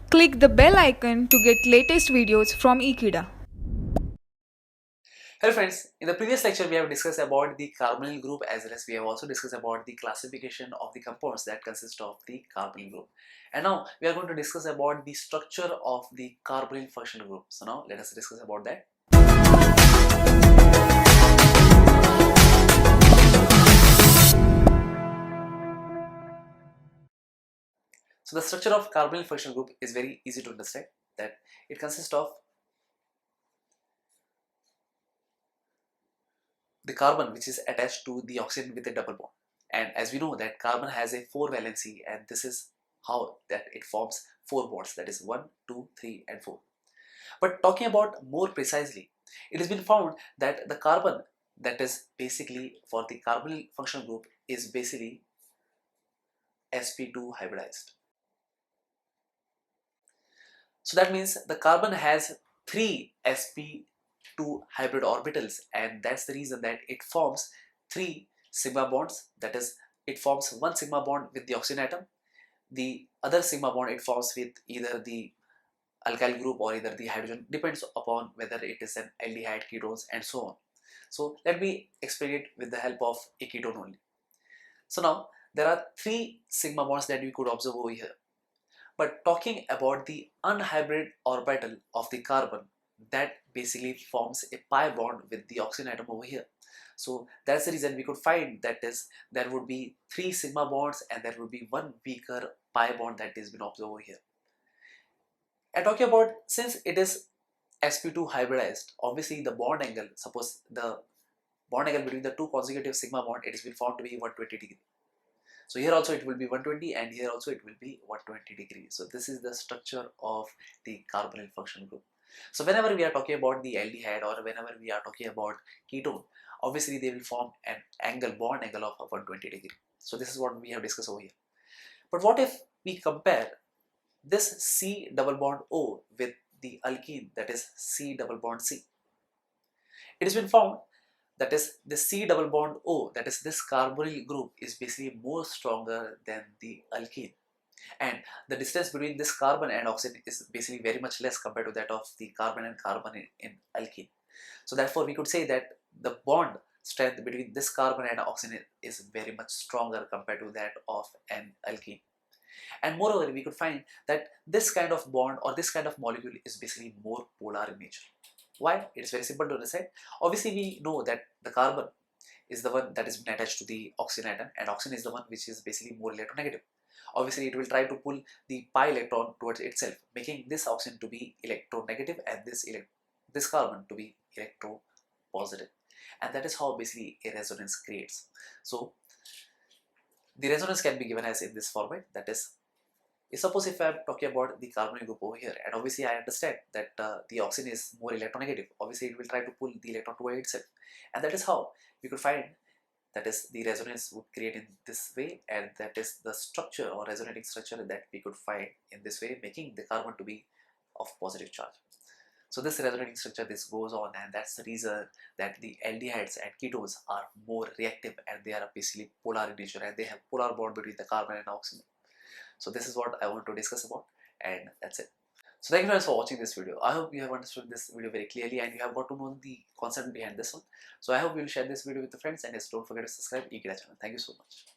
Click the bell icon to get latest videos from Ekeeda. Hello friends, in the previous lecture we have discussed about the carbonyl group as well as we have also discussed about the classification of the compounds that consist of the carbonyl group. And now we are going to discuss about the structure of the carbonyl functional group. So now let us discuss about that. So the structure of carbonyl functional group is very easy to understand, that it consists of the carbon which is attached to the oxygen with a double bond. And as we know that carbon has a 4 valency, and this is how that it forms 4 bonds, that is 1, 2, 3 and 4. But talking about more precisely, it has been found that the carbon that is basically for the carbonyl functional group is basically sp2 hybridized. So that means the carbon has 3 sp2 hybrid orbitals, and that's the reason that it forms 3 sigma bonds. That is, it forms one sigma bond with the oxygen atom, the other sigma bond it forms with either the alkyl group or either the hydrogen, depends upon whether it is an aldehyde, ketones and so on. So let me explain it with the help of a ketone only. So now there are 3 sigma bonds that we could observe over here. But talking about the unhybrid orbital of the carbon, that basically forms a pi bond with the oxygen atom over here. So that's the reason we could find that is there would be 3 sigma bonds and there would be one weaker pi bond that is been observed over here. And talking about, since it is sp2 hybridized, obviously the bond angle, suppose the bond angle between the 2 consecutive sigma bond, it has been found to be 120 degrees. So here also it will be 120 and here also it will be 120 degrees. So this is the structure of the carbonyl functional group. So whenever we are talking about the aldehyde or whenever we are talking about ketone, obviously they will form an angle, bond angle of 120 degrees. So this is what we have discussed over here. But what if we compare this C double bond O with the alkene, that is C double bond C? It has been found that is the C double bond O, that is this carbonyl group, is basically more stronger than the alkene, and the distance between this carbon and oxygen is basically very much less compared to that of the carbon and carbon in alkene. So therefore we could say that the bond strength between this carbon and oxygen is very much stronger compared to that of an alkene. And moreover, we could find that this kind of bond or this kind of molecule is basically more polar in nature. Why? It is very simple to understand. Obviously, we know that the carbon is the one that is been attached to the oxygen atom, and oxygen is the one which is basically more electronegative. Obviously, it will try to pull the pi electron towards itself, making this oxygen to be electronegative and this carbon to be electropositive. And that is how basically a resonance creates. So the resonance can be given as in this format, that is, suppose if I am talking about the carbonyl group over here, and obviously I understand that the oxygen is more electronegative, obviously it will try to pull the electron toward itself, and that is how we could find that is the resonance would create in this way, and that is the structure or resonating structure that we could find in this way, making the carbon to be of positive charge. So this resonating structure, this goes on, and that's the reason that the aldehydes and ketones are more reactive and they are basically polar in nature, and they have polar bond between the carbon and oxygen. So this is what I want to discuss about, and that's it. So thank you guys for watching this video. I hope you have understood this video very clearly and you have got to know the concept behind this one. So I hope you will share this video with your friends, and yes, don't forget to subscribe to Ekeeda channel. Thank you so much.